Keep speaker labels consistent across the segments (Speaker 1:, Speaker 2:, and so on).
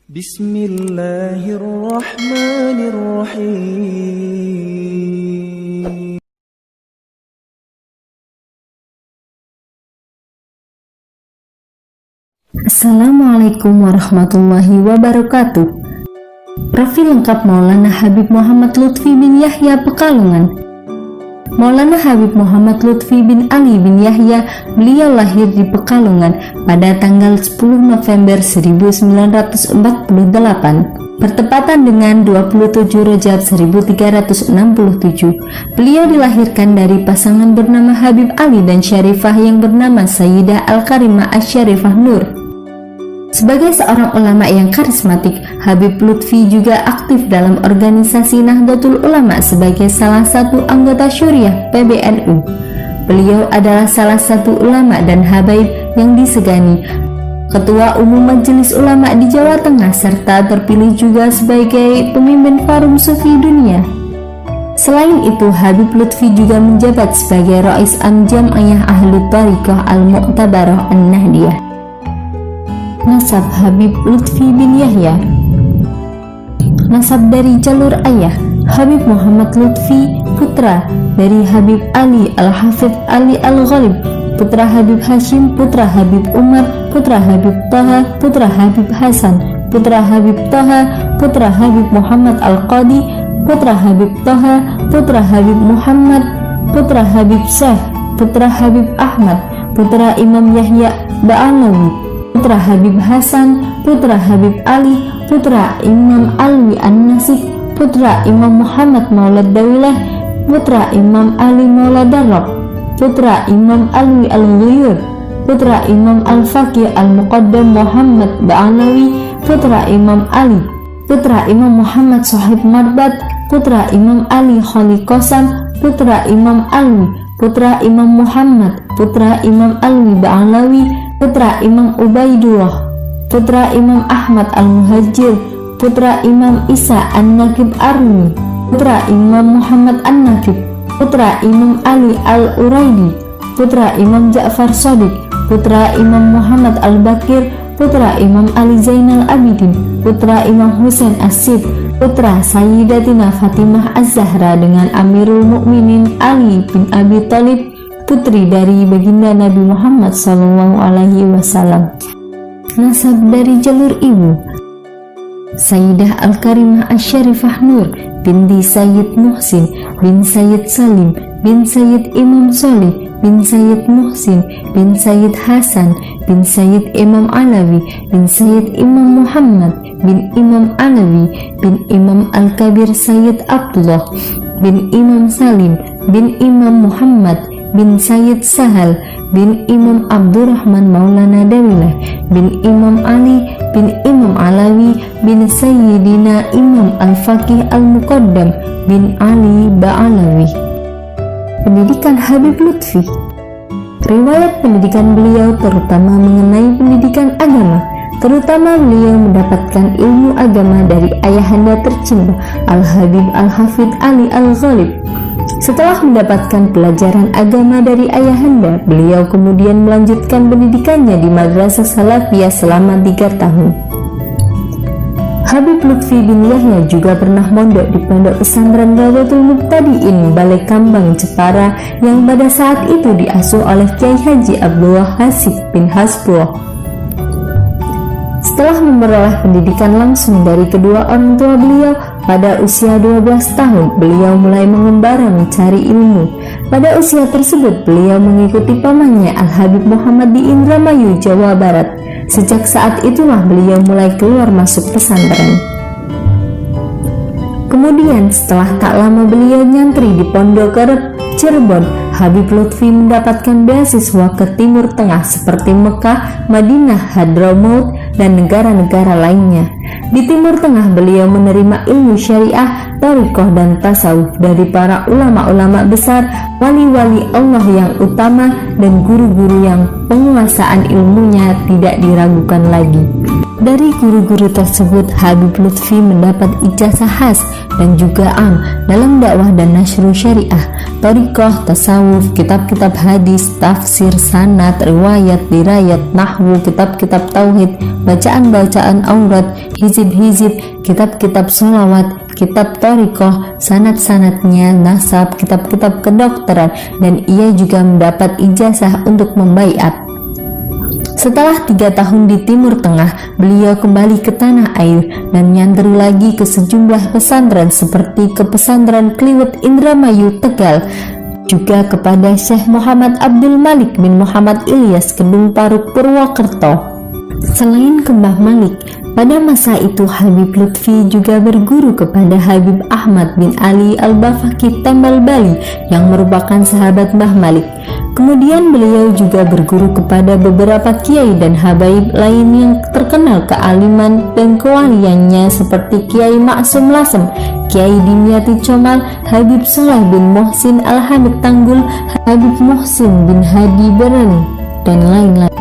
Speaker 1: Bismillahirrahmanirrahim.
Speaker 2: Assalamualaikum warahmatullahi wabarakatuh. Profil lengkap Maulana Habib Muhammad Lutfi bin Yahya Pekalongan. Maulana Habib Muhammad Lutfi bin Ali bin Yahya, beliau lahir di Pekalongan pada tanggal 10 November 1948, bertepatan dengan 27 Rajab 1367. Beliau dilahirkan dari pasangan bernama Habib Ali dan Syarifah yang bernama Sayyidah Al-Karimah Asy-Syarifah Nur. Sebagai seorang ulama yang karismatik, Habib Lutfi juga aktif dalam organisasi Nahdlatul Ulama sebagai salah satu anggota syuriah PBNU. Beliau adalah salah satu ulama dan habaib yang disegani, Ketua Umum Majelis Ulama di Jawa Tengah, serta terpilih juga sebagai pemimpin Forum Sufi Dunia. Selain itu, Habib Lutfi juga menjabat sebagai Rais Am Jam'iyah Ahlu Thariqah Al-Mu'tabarah An-Nahdiyah. Nasab Habib Lutfi bin Yahya. Nasab dari jalur ayah, Habib Muhammad Lutfi, putra dari Habib Ali Al-Hafidh Ali Al-Ghalib, putra Habib Hashim, putra Habib Umar, putra Habib Taha, putra Habib Hasan, putra Habib Taha, putra Habib Muhammad Al-Qadi, putra Habib Taha, putra Habib Muhammad, putra Habib Syekh, putra Habib Ahmad, putra Imam Yahya Ba'alawi, putra Habib Hasan, putra Habib Ali, putra Imam Alwi An-Nasik, putra Imam Muhammad Maulad Dawilah, putra Imam Ali Maulad Darraq, putra Imam Alwi Al-Ghuyur, putra Imam Al-Faqih Al-Muqaddam Muhammad Ba'alawi, putra Imam Ali, putra Imam Muhammad Sahib Marbat, putra Imam Ali Khali Qasam, putra Imam Alwi, putra Imam Muhammad, putra Imam Alwi Ba'alawi, putra Imam Ubaidullah, putra Imam Ahmad Al-Muhajir, putra Imam Isa An-Naqib Armi, putra Imam Muhammad An-Naqib, putra Imam Ali Al-Uraidi, putra Imam Ja'far Shadiq, putra Imam Muhammad Al-Bakir, putra Imam Ali Zainal Abidin, putra Imam Husain As-Sib, putra Sayyidatina Fatimah Az-Zahra dengan Amirul Mukminin Ali bin Abi Thalib, putri dari baginda Nabi Muhammad SAW. Nasab dari jalur ibu, Sayyidah Al-Karimah Asy-Syarifah Nur binti Sayyid Muhsin bin Sayyid Salim bin Sayyid Imam Solih bin Sayyid Muhsin bin Sayyid Hasan bin Sayyid Imam Alawi bin Sayyid Imam Muhammad bin Imam Alawi bin Imam Al-Kabir Sayyid Abdullah bin Imam Salim bin Imam Muhammad bin Sayyid Sahal bin Imam Abdurrahman Maulana Dawilah bin Imam Ali bin Imam Alawi bin Sayyidina Imam Al-Faqih Al-Muqaddam bin Ali Ba'alawi. Pendidikan Habib Lutfi. Riwayat pendidikan beliau terutama mengenai pendidikan agama, terutama beliau mendapatkan ilmu agama dari ayahanda tercinta Al-Habib Al-Hafidh Ali Al-Ghalib. Setelah mendapatkan pelajaran agama dari ayahanda, beliau kemudian melanjutkan pendidikannya di Madrasah Salafiyah selama 3 tahun. Habib Lutfi bin Yahya juga pernah mondok di Pondok Pesantren Rawdatul Mubtadi'in Balai Kambang Jepara yang pada saat itu diasuh oleh Kiai Haji Abdullah Hasib bin Hasbullah. Setelah memperoleh pendidikan langsung dari kedua orang tua beliau, pada usia 12 tahun beliau mulai mengembara mencari ilmu. Pada usia tersebut beliau mengikuti pamannya Al-Habib Muhammad di Indramayu, Jawa Barat. Sejak saat itulah beliau mulai keluar masuk pesantren. Kemudian setelah tak lama beliau nyantri di Pondok Kerep, Cirebon. Habib Lutfi mendapatkan beasiswa ke Timur Tengah seperti Mekah, Madinah, Hadramaut, dan negara-negara lainnya. Di Timur Tengah beliau menerima ilmu syariah, thariqah, dan tasawuf dari para ulama-ulama besar, wali-wali Allah yang utama, dan guru-guru yang penguasaan ilmunya tidak diragukan lagi. Dari guru-guru tersebut, Habib Lutfi mendapat ijazah khas dan juga am dalam dakwah dan nasrul syariah, thariqah, tasawuf, tasawuf, kitab-kitab hadis, tafsir, sanad, riwayat, dirayat, nahwu, kitab-kitab tauhid, bacaan-bacaan aurat, hizib-hizib, kitab-kitab sholawat, kitab thariqah, sanad-sanadnya, nasab, kitab-kitab kedokteran, dan ia juga mendapat ijazah untuk membaiat. Setelah 3 tahun di Timur Tengah, beliau kembali ke tanah air dan menyandera lagi ke sejumlah pesantren seperti ke pesantren Kliwut Indramayu Tegal, juga kepada Syekh Muhammad Abdul Malik bin Muhammad Ilyas Kedung Paruk Purwokerto. Selain ke Mbah Malik, pada masa itu Habib Lutfi juga berguru kepada Habib Ahmad bin Ali Al-Bafaqi Tembal Bali yang merupakan sahabat Mbah Malik. Kemudian beliau juga berguru kepada beberapa kiai dan habaib lain yang terkenal kealiman dan kewaliannya seperti Kiai Maksum Lasem, Kiai Dimyati Comal, Habib Soleh bin Muhsin Al-Hamid Tanggul, Habib Muhsin bin Hadi Berani, dan lain-lain.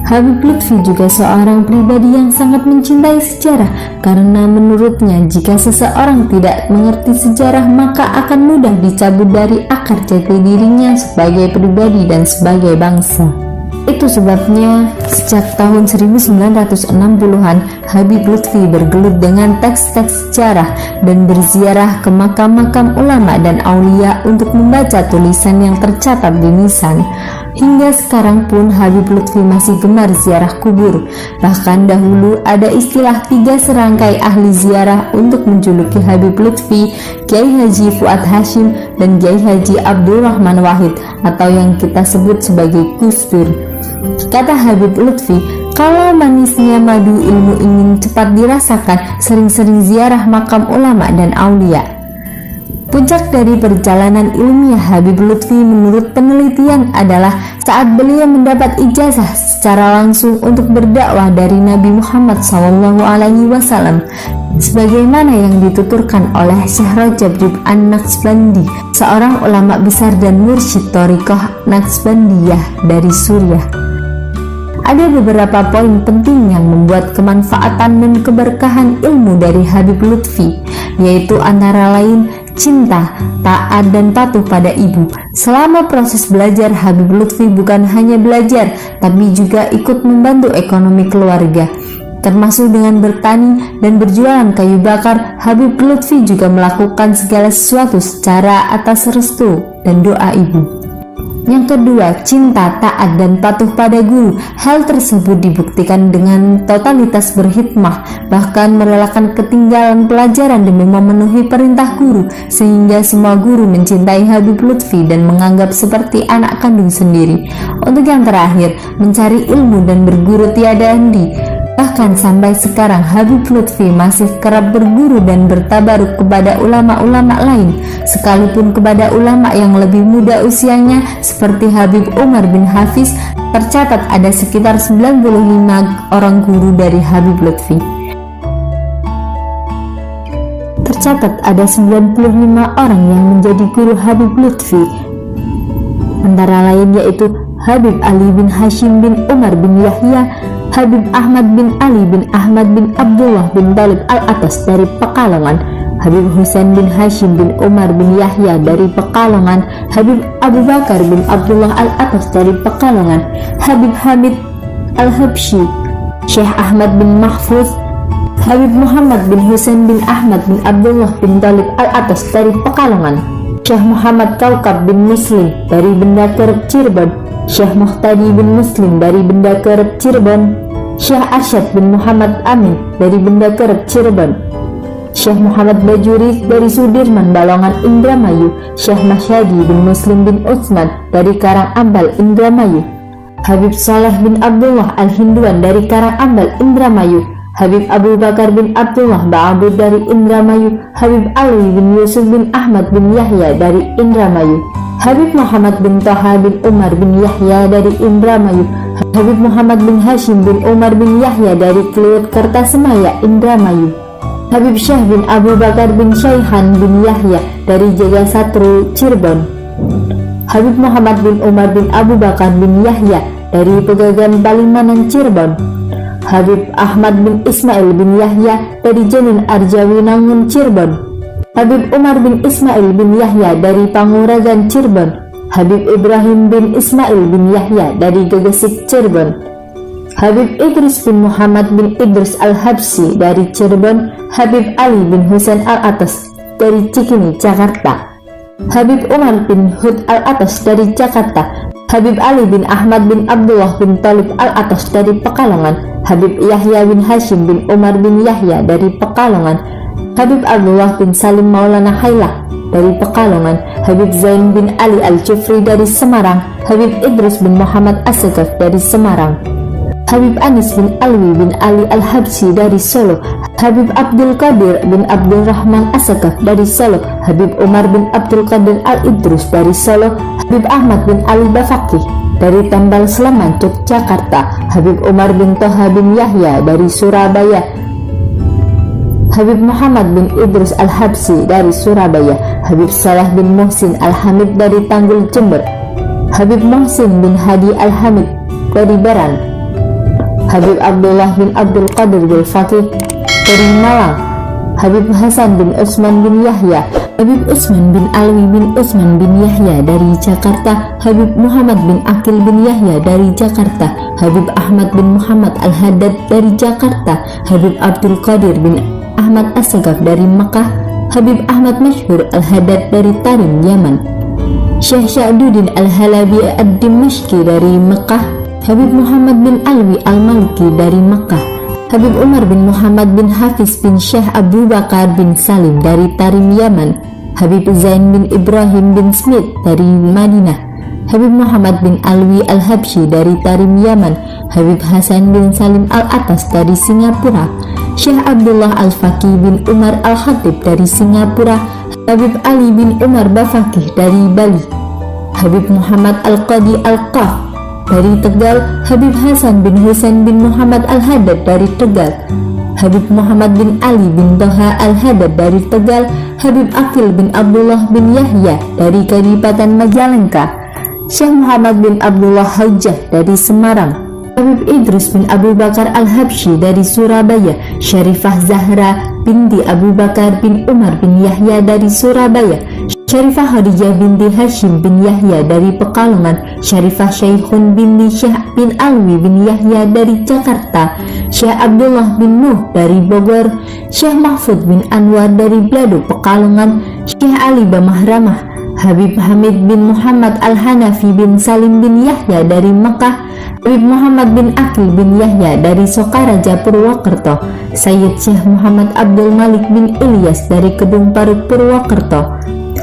Speaker 2: Habib Lutfi juga seorang pribadi yang sangat mencintai sejarah, karena menurutnya jika seseorang tidak mengerti sejarah maka akan mudah dicabut dari akar jati dirinya sebagai pribadi dan sebagai bangsa. Itu sebabnya sejak tahun 1960-an Habib Lutfi bergelut dengan teks-teks sejarah dan berziarah ke makam-makam ulama dan aulia untuk membaca tulisan yang tercatat di nisan. Hingga sekarang pun Habib Lutfi masih gemar ziarah kubur. Bahkan dahulu ada istilah 3 serangkai ahli ziarah untuk menjuluki Habib Lutfi, Kiai Haji Fuad Hashim dan Kiai Haji Abdurrahman Wahid, atau yang kita sebut sebagai Gus Dur. Kata Habib Lutfi, kalau manisnya madu ilmu ingin cepat dirasakan, sering-sering ziarah makam ulama dan aulia. Puncak dari perjalanan ilmiah Habib Lutfi menurut penelitian adalah saat beliau mendapat ijazah secara langsung untuk berdakwah dari Nabi Muhammad SAW, sebagaimana yang dituturkan oleh Syekh Rajab Rib'an Naqsbandi, seorang ulama besar dan mursyid thariqah Naqsbandiyah dari Suriah. Ada beberapa poin penting yang membuat kemanfaatan dan keberkahan ilmu dari Habib Lutfi, yaitu antara lain cinta, taat, dan patuh pada ibu. Selama proses belajar, Habib Lutfi bukan hanya belajar, tapi juga ikut membantu ekonomi keluarga, termasuk dengan bertani dan berjualan kayu bakar. Habib Lutfi juga melakukan segala sesuatu secara atas restu dan doa ibu. Yang kedua, cinta, taat, dan patuh pada guru. Hal tersebut dibuktikan dengan totalitas berhikmah, bahkan merelakan ketinggalan pelajaran demi memenuhi perintah guru, sehingga semua guru mencintai Habib Lutfi dan menganggap seperti anak kandung sendiri. Untuk yang terakhir, mencari ilmu dan berguru tiada henti. Bahkan sampai sekarang Habib Lutfi masih kerap berguru dan bertabaruk kepada ulama-ulama lain, sekalipun kepada ulama yang lebih muda usianya seperti Habib Umar bin Hafiz. Tercatat ada sekitar 95 orang guru dari Habib Lutfi. Tercatat ada 95 orang yang menjadi guru Habib Lutfi, antara lain yaitu Habib Ali bin Hashim bin Umar bin Yahya, Habib Ahmad bin Ali bin Ahmad bin Abdullah bin Talib Al-Atas dari Pekalongan, Habib Husain bin Hashim bin Umar bin Yahya dari Pekalongan, Habib Abu Bakar bin Abdullah Al-Atas dari Pekalongan, Habib Hamid Al-Habsyi, Syekh Ahmad bin Mahfuz, Habib Muhammad bin Husain bin Ahmad bin Abdullah bin Talib Al-Atas dari Pekalongan, Syekh Muhammad Kaukab bin Muslim dari Benda Kerep Cirebon, Syekh Muhtadi bin Muslim dari Benda Kerep Cirebon, Syekh Arsyad bin Muhammad Amin dari Benda Kerep Cirebon, Syekh Muhammad Bajuri dari Sudirman Balongan Indramayu, Syekh Masyadi bin Muslim bin Utsman dari Karangambal Indramayu, Habib Saleh bin Abdullah Al-Hinduan dari Karangambal Indramayu, Habib Abu Bakar bin Abdullah Ba'abud dari Indramayu, Habib Ali bin Yusuf bin Ahmad bin Yahya dari Indramayu, Habib Muhammad bin Toha bin Umar bin Yahya dari Indramayu, Habib Muhammad bin Hashim bin Umar bin Yahya dari Kliwut Kertasemaya Indramayu, Habib Syekh bin Abu Bakar bin Syaihan bin Yahya dari Jagasatru Cirebon, Habib Muhammad bin Umar bin Abu Bakar bin Yahya dari Pegagan Palimanan Cirebon, Habib Ahmad bin Ismail bin Yahya dari Janin Arjawinangun Cirebon, Habib Umar bin Ismail bin Yahya dari Panguragan Cirebon, Habib Ibrahim bin Ismail bin Yahya dari Gegesik Cirebon, Habib Idris bin Muhammad bin Idris Al-Habsyi dari Cirebon, Habib Ali bin Husain Al-Atas dari Cikini, Jakarta, Habib Umar bin Hud Al-Atas dari Jakarta, Habib Ali bin Ahmad bin Abdullah bin Talib Al-Atas dari Pekalongan, Habib Yahya bin Hashim bin Umar bin Yahya dari Pekalongan, Habib Abdullah bin Salim Maulana Hailah dari Pekalongan, Habib Zain bin Ali Al-Jufri dari Semarang, Habib Idris bin Muhammad As-Sagaf dari Semarang, Habib Anis bin Alwi bin Ali Al-Habsyi dari Solo, Habib Abdul Qadir bin Abdul Rahman As-Sagaf dari Solo, Habib Umar bin Abdul Qadir Al-Idrus dari Solo, Habib Ahmad bin Ali Bafakih dari Tambal Sleman, Yogyakarta, Habib Umar bin Toha bin Yahya dari Surabaya, Habib Muhammad bin Idrus Al-Habsyi dari Surabaya, Habib Salah bin Muhsin Al-Hamid dari Tanggul, Jember, Habib Muhsin bin Hadi Al-Hamid dari Baran, Habib Abdullah bin Abdul Qadir bin Fakih dari Malang, Habib Hasan bin Utsman bin Yahya, Habib Utsman bin Alwi bin Utsman bin Yahya dari Jakarta, Habib Muhammad bin Akil bin Yahya dari Jakarta, Habib Ahmad bin Muhammad Al-Haddad dari Jakarta, Habib Abdul Qadir bin Ahmad As-Sagaf dari Mekah, Habib Ahmad Masyhur Al-Haddad dari Tarim, Yaman, Syekh Sya'duddin Al-Halabi Ad-Dimashqi dari Mekah, Habib Muhammad bin Alwi Al-Maliki dari Mekah, Habib Umar bin Muhammad bin Hafiz bin Syekh Abu Bakar bin Salim dari Tarim, Yaman, Habib Zain bin Ibrahim bin Smith dari Madinah, Habib Muhammad bin Alwi Al-Habsyi dari Tarim, Yaman, Habib Hasan bin Salim Al-Atas dari Singapura, Syekh Abdullah Al-Faqih bin Umar Al-Khatib dari Singapura, Habib Ali bin Umar Bafakih dari Bali, Habib Muhammad Al-Qadi Al-Qaf dari Tegal, Habib Hasan bin Husain bin Muhammad Al-Haddad dari Tegal, Habib Muhammad bin Ali bin Toha Al-Haddad dari Tegal, Habib Akil bin Abdullah bin Yahya dari Kadipaten Majalengka, Syekh Muhammad bin Abdullah Hajjah dari Semarang, Habib Idris bin Abu Bakar Al-Habsyi dari Surabaya, Syarifah Zahra binti Abu Bakar bin Umar bin Yahya dari Surabaya, Syarifah Khadijah binti Hashim bin Yahya dari Pekalongan, Syarifah Syekhun binti Syekh bin Alwi bin Yahya dari Jakarta, Syekh Abdullah bin Nuh dari Bogor, Syekh Mahfud bin Anwar dari Blado, Pekalongan, Syekh Ali Bamahramah, Habib Hamid bin Muhammad Al-Hanafi bin Salim bin Yahya dari Mekah, Habib Muhammad bin Akil bin Yahya dari Sokaraja Purwokerto, Sayyid Syekh Muhammad Abdul Malik bin Ilyas dari Kedung Paruk Purwokerto,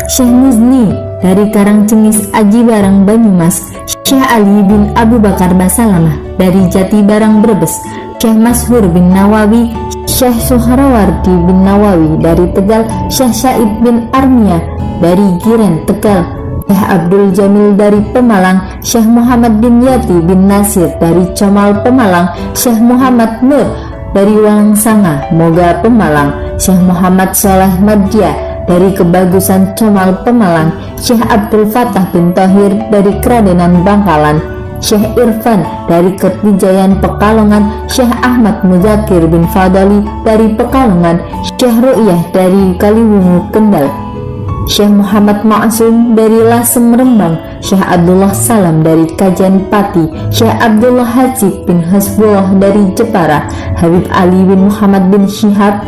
Speaker 2: Syekh Muzni dari Karangcengis Aji Barang Banyumas, Syekh Ali bin Abu Bakar Basalamah dari Jati Barang Brebes, Syekh Mashhur bin Nawawi, Syekh Suharawardi bin Nawawi dari Tegal, Syekh Said bin Armia dari Giren, Tegal, Syekh Abdul Jamil dari Pemalang, Syekh Muhammad bin Yati bin Nasir dari Comal Pemalang, Syekh Muhammad Nur dari Walangsanga, Moga Pemalang, Syekh Muhammad Soleh Madya dari Kebagusan Comal Pemalang, Syekh Abdul Fatah bin Thohir dari Kradenan Bangkalan, Syekh Irfan dari Kertijayan Pekalongan, Syekh Ahmad Muzakir bin Fadali dari Pekalongan, Syekh Ru'yah dari Kaliwungu, Kendal, Syekh Muhammad Ma'asum dari Lasem, Rembang, Syekh Abdullah Salam dari Kajen Pati, Syekh Abdullah Hajib bin Hasbullah dari Jepara, Habib Ali bin Muhammad bin Syihab,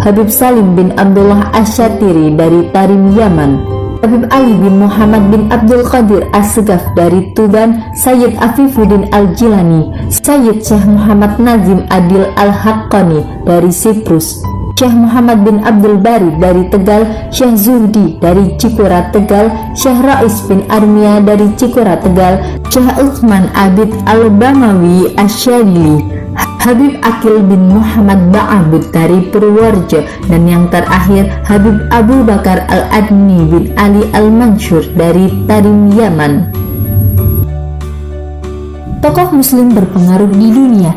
Speaker 2: Habib Salim bin Abdullah Asyatiri dari Tarim, Yaman, Habib Ali bin Muhammad bin Abdul Qadir As-Sagaf dari Tuban, Sayyid Afifuddin Al-Jilani, Sayyid Syekh Muhammad Nazim Adil Al-Haqqani dari Siprus, Syekh Muhammad bin Abdul Bari dari Tegal, Syekh Zuhdi dari Cikura, Tegal, Syekh Rais bin Armia dari Cikura, Tegal, Syekh Utsman Abid Al-Bamawi Asyadili, Habib Akil bin Muhammad Ba'abud dari Purworejo, dan yang terakhir Habib Abu Bakar Al-Adni bin Ali Al-Mansur dari Tarim, Yaman. Tokoh muslim berpengaruh di dunia.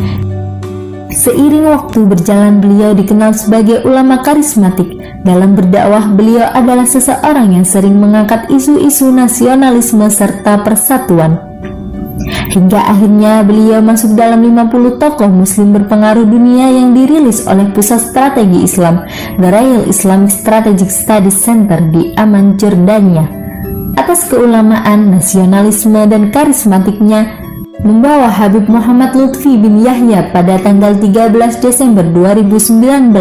Speaker 2: Seiring waktu berjalan, beliau dikenal sebagai ulama karismatik. Dalam berdakwah, beliau adalah seseorang yang sering mengangkat isu-isu nasionalisme serta persatuan. hingga akhirnya beliau masuk dalam 50 tokoh muslim berpengaruh dunia yang dirilis oleh Pusat Strategi Islam, The Royal Islamic Strategic Studies Center di Amman, Jordania. Atas keulamaan, nasionalisme, dan karismatiknya, membawa Habib Muhammad Lutfi bin Yahya pada tanggal 13 Desember 2019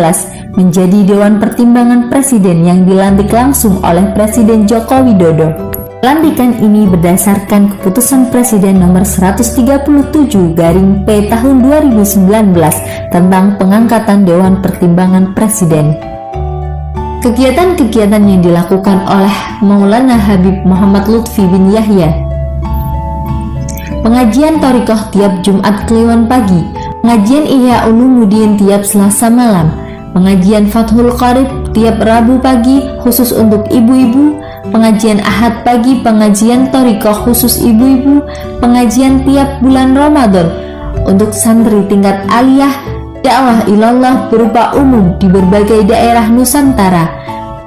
Speaker 2: menjadi Dewan Pertimbangan Presiden yang dilantik langsung oleh Presiden Joko Widodo. Pelantikan ini berdasarkan keputusan Presiden nomor 137/P tahun 2019 tentang pengangkatan Dewan Pertimbangan Presiden. Kegiatan-kegiatan yang dilakukan oleh Maulana Habib Muhammad Lutfi bin Yahya: pengajian Thariqah tiap Jumat Kliwon pagi, pengajian Ihya Ulumuddin tiap Selasa malam, pengajian Fathul Qarib tiap Rabu pagi khusus untuk ibu-ibu, pengajian Ahad pagi, pengajian Thariqah khusus ibu-ibu, pengajian tiap bulan Ramadan untuk santri tingkat aliyah, dakwah ilallah berupa umum di berbagai daerah Nusantara,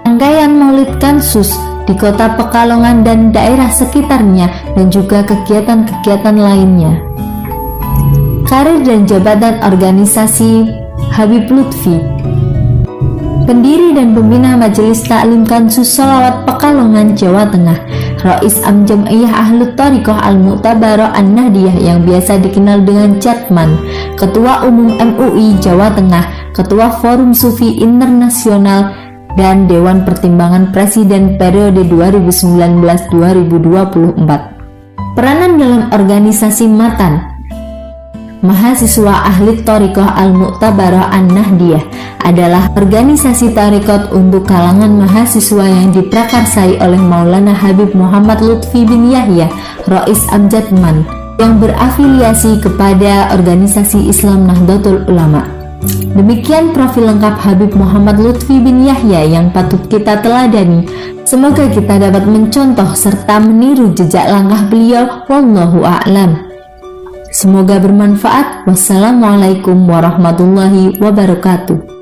Speaker 2: rangkaian Maulid Kansus di kota Pekalongan dan daerah sekitarnya, dan juga kegiatan-kegiatan lainnya. Karir dan jabatan organisasi Habib Lutfi: pendiri dan pembina Majelis Taklim Kansus Sholawat Pekalongan, Jawa Tengah, Rais Am Jam'iyah Ahlut Thariqah Al-Mu'tabarah An-Nahdiyah yang biasa dikenal dengan Jatman, Ketua Umum MUI Jawa Tengah, Ketua Forum Sufi Internasional, dan Dewan Pertimbangan Presiden periode 2019-2024. Peranan dalam organisasi Matan Mahasiswa Ahli Thariqah Al-Mu'tabarah An-Nahdiyah adalah organisasi tarekat untuk kalangan mahasiswa yang diprakarsai oleh Maulana Habib Muhammad Lutfi bin Yahya, Rais Amjadman, yang berafiliasi kepada organisasi Islam Nahdlatul Ulama. Demikian profil lengkap Habib Muhammad Lutfi bin Yahya yang patut kita teladani. Semoga kita dapat mencontoh serta meniru jejak langkah beliau. Wallahu a'lam. Semoga bermanfaat. Wassalamualaikum warahmatullahi wabarakatuh.